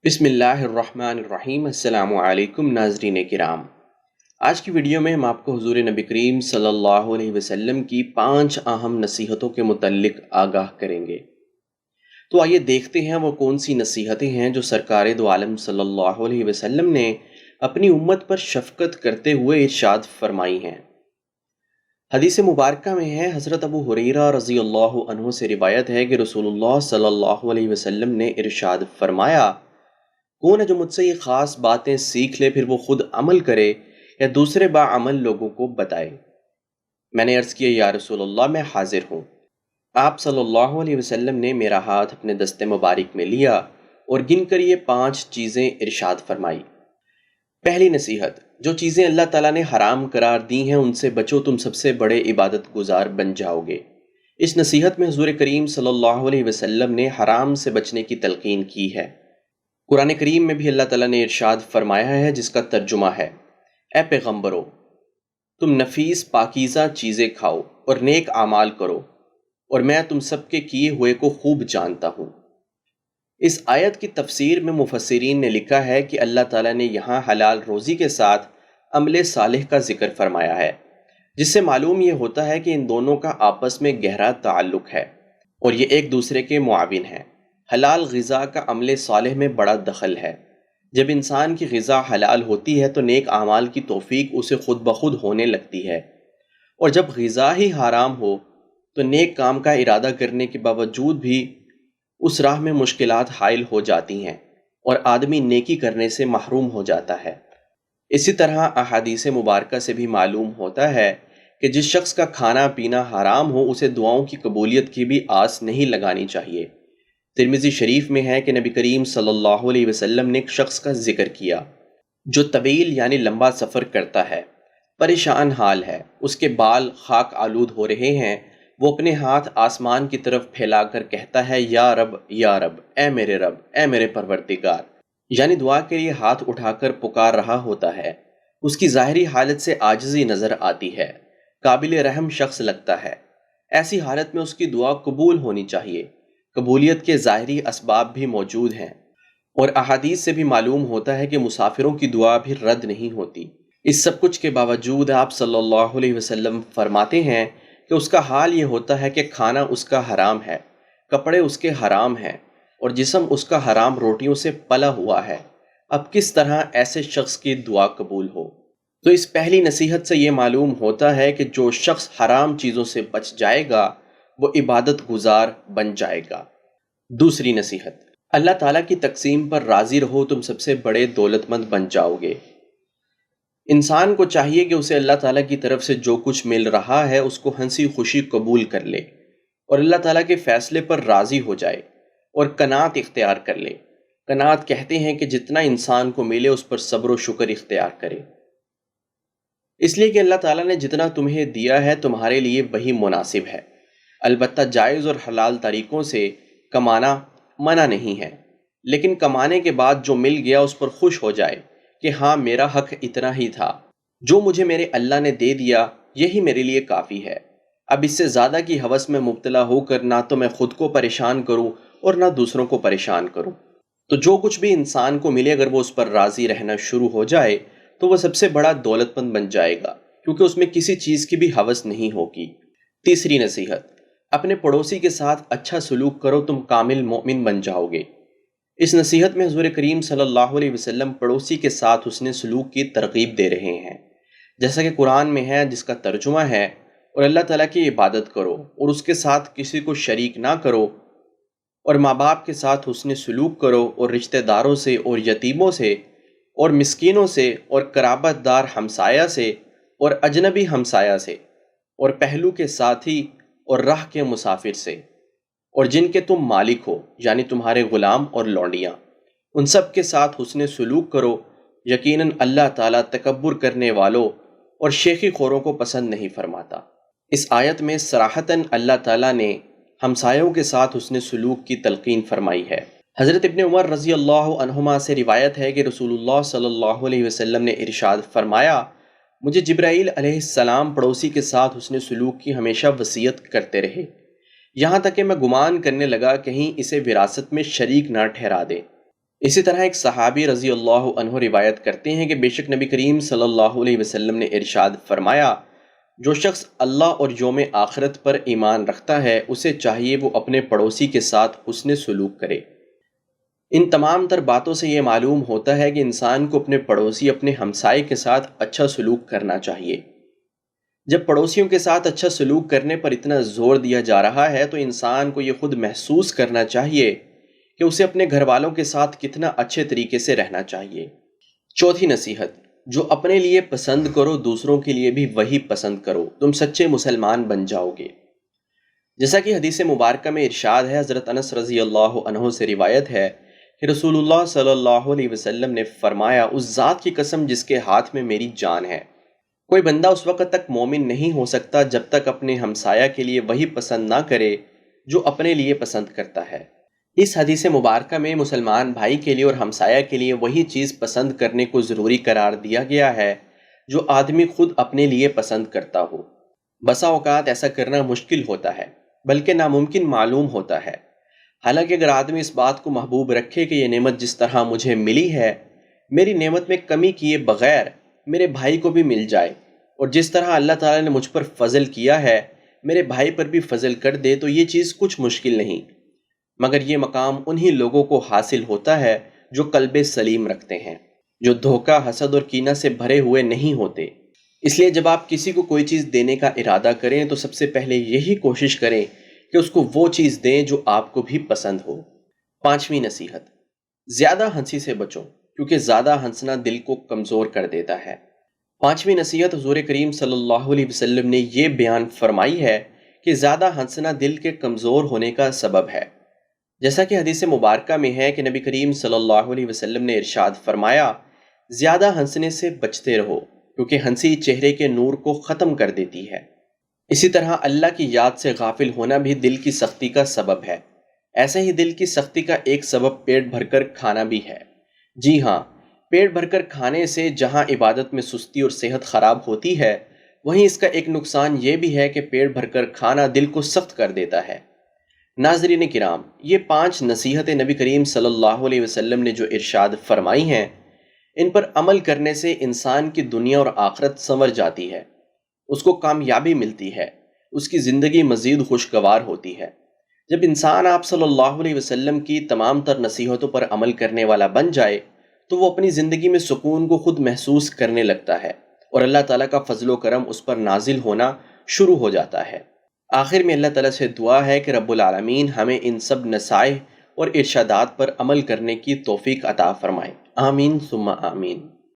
بسم اللہ الرحمن الرحیم۔ السلام علیکم ناظرین کرام، آج کی ویڈیو میں ہم آپ کو حضور نبی کریم صلی اللہ علیہ وسلم کی 5 اہم نصیحتوں کے متعلق آگاہ کریں گے۔ تو آئیے دیکھتے ہیں وہ کون سی نصیحتیں ہیں جو سرکار دو عالم صلی اللہ علیہ وسلم نے اپنی امت پر شفقت کرتے ہوئے ارشاد فرمائی ہیں۔ حدیث مبارکہ میں ہے، حضرت ابو ہریرہ رضی اللہ عنہ سے روایت ہے کہ رسول اللہ صلی اللہ علیہ وسلم نے ارشاد فرمایا، کون ہے جو مجھ سے یہ خاص باتیں سیکھ لے پھر وہ خود عمل کرے یا دوسرے باعمل لوگوں کو بتائے؟ میں نے عرض کیا، یا رسول اللہ میں حاضر ہوں۔ آپ صلی اللہ علیہ وسلم نے میرا ہاتھ اپنے دست مبارک میں لیا اور گن کر یہ 5 چیزیں ارشاد فرمائی۔ پہلی نصیحت، جو چیزیں اللہ تعالیٰ نے حرام قرار دی ہیں ان سے بچو، تم سب سے بڑے عبادت گزار بن جاؤ گے۔ اس نصیحت میں حضور کریم صلی اللہ علیہ وسلم نے حرام سے بچنے کی تلقین کی ہے۔ قرآن کریم میں بھی اللہ تعالیٰ نے ارشاد فرمایا ہے، جس کا ترجمہ ہے، اے پیغمبرو، تم نفیس پاکیزہ چیزیں کھاؤ اور نیک اعمال کرو، اور میں تم سب کے کیے ہوئے کو خوب جانتا ہوں۔ اس آیت کی تفسیر میں مفسرین نے لکھا ہے کہ اللہ تعالیٰ نے یہاں حلال روزی کے ساتھ عمل صالح کا ذکر فرمایا ہے، جس سے معلوم یہ ہوتا ہے کہ ان دونوں کا آپس میں گہرا تعلق ہے اور یہ ایک دوسرے کے معاون ہیں۔ حلال غذا کا عمل صالح میں بڑا دخل ہے۔ جب انسان کی غذا حلال ہوتی ہے تو نیک اعمال کی توفیق اسے خود بخود ہونے لگتی ہے، اور جب غذا ہی حرام ہو تو نیک کام کا ارادہ کرنے کے باوجود بھی اس راہ میں مشکلات حائل ہو جاتی ہیں اور آدمی نیکی کرنے سے محروم ہو جاتا ہے۔ اسی طرح احادیث مبارکہ سے بھی معلوم ہوتا ہے کہ جس شخص کا کھانا پینا حرام ہو اسے دعاؤں کی قبولیت کی بھی آس نہیں لگانی چاہیے۔ ترمذی شریف میں ہے کہ نبی کریم صلی اللہ علیہ وسلم نے ایک شخص کا ذکر کیا جو طویل یعنی لمبا سفر کرتا ہے، پریشان حال ہے، اس کے بال خاک آلود ہو رہے ہیں، وہ اپنے ہاتھ آسمان کی طرف پھیلا کر کہتا ہے، یا رب یا رب، اے میرے رب، اے میرے پروردگار، یعنی دعا کے لیے ہاتھ اٹھا کر پکار رہا ہوتا ہے۔ اس کی ظاہری حالت سے عاجزی نظر آتی ہے، قابل رحم شخص لگتا ہے۔ ایسی حالت میں اس کی دعا قبول ہونی چاہیے۔ قبولیت کے ظاہری اسباب بھی موجود ہیں، اور احادیث سے بھی معلوم ہوتا ہے کہ مسافروں کی دعا بھی رد نہیں ہوتی۔ اس سب کچھ کے باوجود آپ صلی اللہ علیہ وسلم فرماتے ہیں کہ اس کا حال یہ ہوتا ہے کہ کھانا اس کا حرام ہے، کپڑے اس کے حرام ہیں، اور جسم اس کا حرام روٹیوں سے پلا ہوا ہے۔ اب کس طرح ایسے شخص کی دعا قبول ہو؟ تو اس پہلی نصیحت سے یہ معلوم ہوتا ہے کہ جو شخص حرام چیزوں سے بچ جائے گا وہ عبادت گزار بن جائے گا۔ دوسری نصیحت، اللہ تعالیٰ کی تقسیم پر راضی رہو، تم سب سے بڑے دولت مند بن جاؤ گے۔ انسان کو چاہیے کہ اسے اللہ تعالیٰ کی طرف سے جو کچھ مل رہا ہے اس کو ہنسی خوشی قبول کر لے اور اللہ تعالیٰ کے فیصلے پر راضی ہو جائے اور قناعت اختیار کر لے۔ قناعت کہتے ہیں کہ جتنا انسان کو ملے اس پر صبر و شکر اختیار کرے، اس لیے کہ اللہ تعالیٰ نے جتنا تمہیں دیا ہے تمہارے لیے وہی مناسب ہے۔ البتہ جائز اور حلال طریقوں سے کمانا منع نہیں ہے، لیکن کمانے کے بعد جو مل گیا اس پر خوش ہو جائے کہ ہاں میرا حق اتنا ہی تھا، جو مجھے میرے اللہ نے دے دیا یہی میرے لیے کافی ہے۔ اب اس سے زیادہ کی ہوس میں مبتلا ہو کر نہ تو میں خود کو پریشان کروں اور نہ دوسروں کو پریشان کروں۔ تو جو کچھ بھی انسان کو ملے اگر وہ اس پر راضی رہنا شروع ہو جائے تو وہ سب سے بڑا دولت مند بن جائے گا، کیونکہ اس میں کسی چیز کی بھی ہوس نہیں ہوگی۔ تیسری نصیحت، اپنے پڑوسی کے ساتھ اچھا سلوک کرو، تم کامل مومن بن جاؤ گے۔ اس نصیحت میں حضور کریم صلی اللہ علیہ وسلم پڑوسی کے ساتھ حسن سلوک کی ترغیب دے رہے ہیں، جیسا کہ قرآن میں ہے، جس کا ترجمہ ہے، اور اللہ تعالیٰ کی عبادت کرو اور اس کے ساتھ کسی کو شریک نہ کرو، اور ماں باپ کے ساتھ حسن سلوک کرو، اور رشتہ داروں سے اور یتیموں سے اور مسکینوں سے اور قرابت دار ہمسایہ سے اور اجنبی ہمسایہ سے اور پہلو کے ساتھی اور راہ کے مسافر سے، اور جن کے تم مالک ہو یعنی تمہارے غلام اور لونڈیاں، ان سب کے ساتھ حسن سلوک کرو، یقیناً اللہ تعالیٰ تکبر کرنے والوں اور شیخی خوروں کو پسند نہیں فرماتا۔ اس آیت میں صراحتاً اللہ تعالیٰ نے ہمسایوں کے ساتھ حسن سلوک کی تلقین فرمائی ہے۔ حضرت ابن عمر رضی اللہ عنہما سے روایت ہے کہ رسول اللہ صلی اللہ علیہ وسلم نے ارشاد فرمایا، مجھے جبرائیل علیہ السلام پڑوسی کے ساتھ حسن سلوک کی ہمیشہ وصیت کرتے رہے، یہاں تک کہ میں گمان کرنے لگا کہیں اسے وراثت میں شریک نہ ٹھہرا دے۔ اسی طرح ایک صحابی رضی اللہ عنہ روایت کرتے ہیں کہ بے شک نبی کریم صلی اللہ علیہ وسلم نے ارشاد فرمایا، جو شخص اللہ اور یوم آخرت پر ایمان رکھتا ہے اسے چاہیے وہ اپنے پڑوسی کے ساتھ حسن سلوک کرے۔ ان تمام تر باتوں سے یہ معلوم ہوتا ہے کہ انسان کو اپنے پڑوسی، اپنے ہمسائے کے ساتھ اچھا سلوک کرنا چاہیے۔ جب پڑوسیوں کے ساتھ اچھا سلوک کرنے پر اتنا زور دیا جا رہا ہے تو انسان کو یہ خود محسوس کرنا چاہیے کہ اسے اپنے گھر والوں کے ساتھ کتنا اچھے طریقے سے رہنا چاہیے۔ چوتھی نصیحت، جو اپنے لیے پسند کرو دوسروں کے لیے بھی وہی پسند کرو، تم سچے مسلمان بن جاؤ گے۔ جیسا کہ حدیث مبارکہ میں ارشاد ہے، حضرت انس رضی اللہ عنہ سے روایت ہے کہ رسول اللہ صلی اللہ علیہ وسلم نے فرمایا، اس ذات کی قسم جس کے ہاتھ میں میری جان ہے، کوئی بندہ اس وقت تک مومن نہیں ہو سکتا جب تک اپنے ہمسایہ کے لیے وہی پسند نہ کرے جو اپنے لیے پسند کرتا ہے۔ اس حدیث مبارکہ میں مسلمان بھائی کے لیے اور ہمسایہ کے لیے وہی چیز پسند کرنے کو ضروری قرار دیا گیا ہے جو آدمی خود اپنے لیے پسند کرتا ہو۔ بسا اوقات ایسا کرنا مشکل ہوتا ہے، بلکہ ناممکن معلوم ہوتا ہے۔ حالانکہ اگر آدمی اس بات کو محبوب رکھے کہ یہ نعمت جس طرح مجھے ملی ہے، میری نعمت میں کمی کیے بغیر میرے بھائی کو بھی مل جائے، اور جس طرح اللہ تعالیٰ نے مجھ پر فضل کیا ہے میرے بھائی پر بھی فضل کر دے، تو یہ چیز کچھ مشکل نہیں، مگر یہ مقام انہی لوگوں کو حاصل ہوتا ہے جو قلب سلیم رکھتے ہیں، جو دھوکہ، حسد اور کینہ سے بھرے ہوئے نہیں ہوتے۔ اس لیے جب آپ کسی کو کوئی چیز دینے کا ارادہ کریں تو سب سے پہلے یہی کوشش کریں کہ اس کو وہ چیز دیں جو آپ کو بھی پسند ہو۔ پانچویں نصیحت، زیادہ ہنسی سے بچو، کیونکہ زیادہ ہنسنا دل کو کمزور کر دیتا ہے۔ پانچویں نصیحت، حضور کریم صلی اللہ علیہ وسلم نے یہ بیان فرمائی ہے کہ زیادہ ہنسنا دل کے کمزور ہونے کا سبب ہے۔ جیسا کہ حدیث مبارکہ میں ہے کہ نبی کریم صلی اللہ علیہ وسلم نے ارشاد فرمایا، زیادہ ہنسنے سے بچتے رہو، کیونکہ ہنسی چہرے کے نور کو ختم کر دیتی ہے۔ اسی طرح اللہ کی یاد سے غافل ہونا بھی دل کی سختی کا سبب ہے۔ ایسے ہی دل کی سختی کا ایک سبب پیٹ بھر کر کھانا بھی ہے۔ جی ہاں، پیٹ بھر کر کھانے سے جہاں عبادت میں سستی اور صحت خراب ہوتی ہے، وہیں اس کا ایک نقصان یہ بھی ہے کہ پیٹ بھر کر کھانا دل کو سخت کر دیتا ہے۔ ناظرین کرام، یہ 5 نصیحتیں نبی کریم صلی اللہ علیہ وسلم نے جو ارشاد فرمائی ہیں، ان پر عمل کرنے سے انسان کی دنیا اور آخرت سنور جاتی ہے، اس کو کامیابی ملتی ہے، اس کی زندگی مزید خوشگوار ہوتی ہے۔ جب انسان آپ صلی اللہ علیہ وسلم کی تمام تر نصیحتوں پر عمل کرنے والا بن جائے تو وہ اپنی زندگی میں سکون کو خود محسوس کرنے لگتا ہے، اور اللہ تعالیٰ کا فضل و کرم اس پر نازل ہونا شروع ہو جاتا ہے۔ آخر میں اللہ تعالیٰ سے دعا ہے کہ رب العالمین ہمیں ان سب نصائح اور ارشادات پر عمل کرنے کی توفیق عطا فرمائے۔ آمین ثم آمین۔